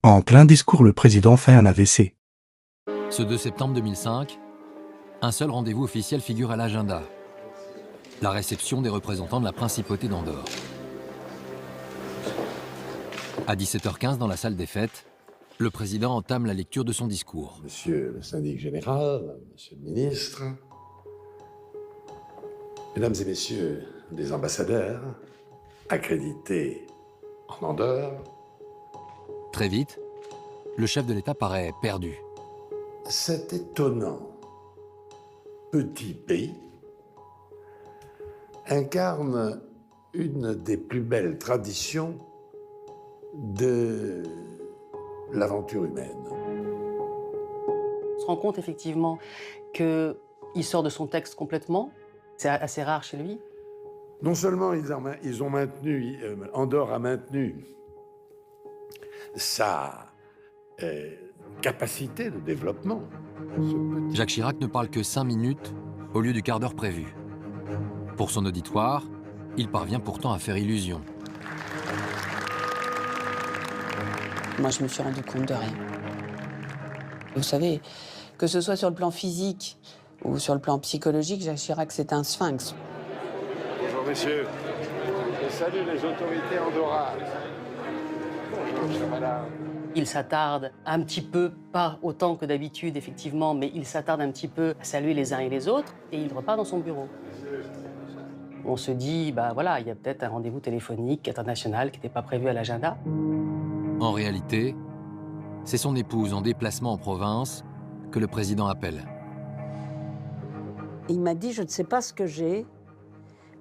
En plein discours, le président fait un AVC. Ce 2 septembre 2005, un seul rendez-vous officiel figure à l'agenda. La réception des représentants de la principauté d'Andorre. À 17h15, dans la salle des fêtes, le président entame la lecture de son discours. Monsieur le syndic général, monsieur le ministre, mesdames et messieurs les ambassadeurs, accrédités en Andorre. Très vite, le chef de l'État paraît perdu. Cet étonnant petit pays incarne une des plus belles traditions de l'aventure humaine. On se rend compte effectivement qu'il sort de son texte complètement. C'est assez rare chez lui. Non seulement ils ont maintenu, Andorre a maintenu sa capacité de développement. Jacques Chirac ne parle que 5 minutes au lieu du quart d'heure prévu. Pour son auditoire, il parvient pourtant à faire illusion. Moi, je me suis rendu compte de rien. Vous savez, que ce soit sur le plan physique ou sur le plan psychologique, Jacques Chirac, c'est un sphinx. Bonjour, messieurs. Je salue les autorités andorranes. Bonjour, chère madame. Il s'attarde un petit peu, pas autant que d'habitude effectivement, mais il s'attarde un petit peu à saluer les uns et les autres et il repart dans son bureau. On se dit, bah voilà, il y a peut-être un rendez-vous téléphonique international qui n'était pas prévu à l'agenda. En réalité, c'est son épouse en déplacement en province que le président appelle. Il m'a dit, je ne sais pas ce que j'ai,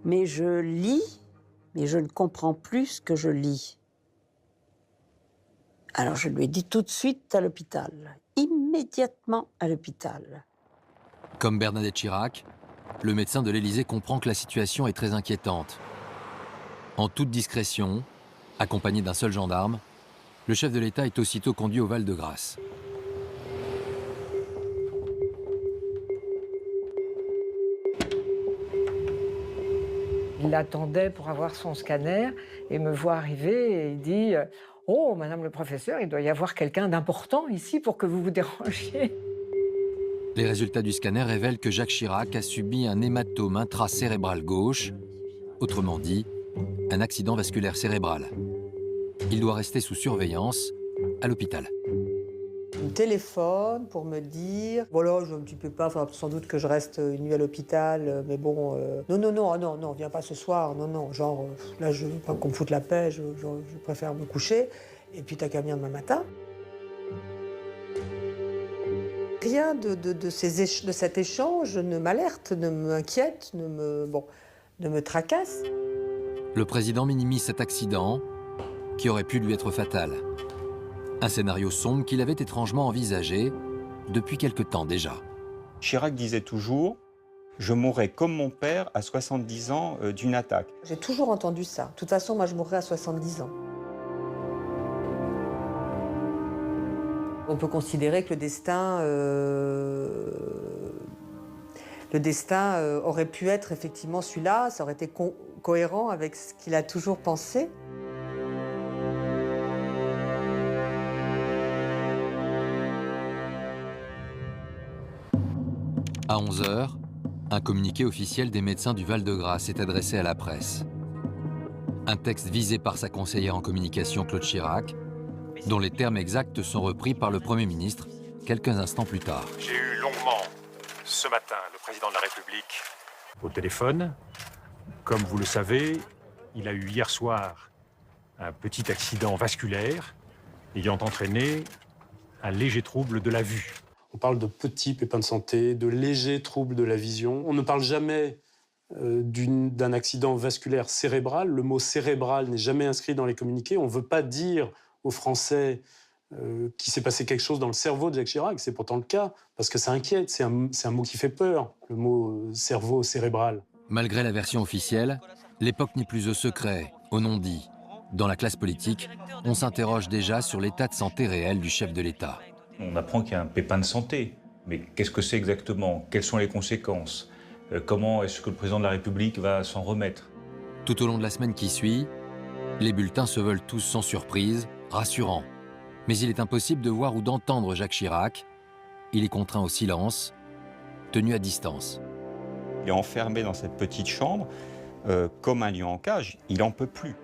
mais je lis, mais je ne comprends plus ce que je lis. Alors je lui ai dit tout de suite à l'hôpital, immédiatement à l'hôpital. Comme Bernadette Chirac, le médecin de l'Élysée comprend que la situation est très inquiétante. En toute discrétion, accompagné d'un seul gendarme, le chef de l'État est aussitôt conduit au Val-de-Grâce. Il l'attendait pour avoir son scanner et me voit arriver et il dit « Oh, madame le professeur, il doit y avoir quelqu'un d'important ici pour que vous vous dérangiez. » Les résultats du scanner révèlent que Jacques Chirac a subi un hématome intracérébral gauche, autrement dit, un accident vasculaire cérébral. Il doit rester sous surveillance à l'hôpital. Il me téléphone pour me dire « Voilà, tu peux pas, faudra sans doute que je reste une nuit à l'hôpital, mais bon... Non, viens pas ce soir, non, genre, là, je veux pas qu'on me foute la paix, je préfère me coucher, et puis t'as qu'à venir demain matin. » Rien de cet échange ne m'alerte, ne m'inquiète, ne me tracasse. Le président minimise cet accident qui aurait pu lui être fatal. Un scénario sombre qu'il avait étrangement envisagé depuis quelque temps déjà. Chirac disait toujours « Je mourrai comme mon père à 70 ans d'une attaque ». J'ai toujours entendu ça. De toute façon, moi, je mourrai à 70 ans. On peut considérer que le destin aurait pu être effectivement celui-là, ça aurait été cohérent avec ce qu'il a toujours pensé. À 11h, un communiqué officiel des médecins du Val-de-Grâce est adressé à la presse. Un texte visé par sa conseillère en communication Claude Chirac, dont les termes exacts sont repris par le Premier ministre quelques instants plus tard. J'ai eu longuement, ce matin, le président de la République au téléphone. Comme vous le savez, il a eu hier soir un petit accident vasculaire ayant entraîné un léger trouble de la vue. On parle de petits pépins de santé, de légers troubles de la vision. On ne parle jamais d'un accident vasculaire cérébral. Le mot cérébral n'est jamais inscrit dans les communiqués. On ne veut pas dire aux Français qu'il s'est passé quelque chose dans le cerveau de Jacques Chirac. C'est pourtant le cas, parce que ça inquiète. C'est un mot qui fait peur, le mot cerveau cérébral. Malgré la version officielle, l'époque n'est plus au secret, au non-dit. Dans la classe politique, on s'interroge déjà sur l'état de santé réel du chef de l'État. On apprend qu'il y a un pépin de santé. Mais qu'est-ce que c'est exactement? Quelles sont les conséquences? Comment est-ce que le président de la République va s'en remettre? Tout au long de la semaine qui suit, les bulletins se veulent tous sans surprise, rassurants. Mais il est impossible de voir ou d'entendre Jacques Chirac. Il est contraint au silence, tenu à distance. Il est enfermé dans cette petite chambre, comme un lion en cage, il n'en peut plus.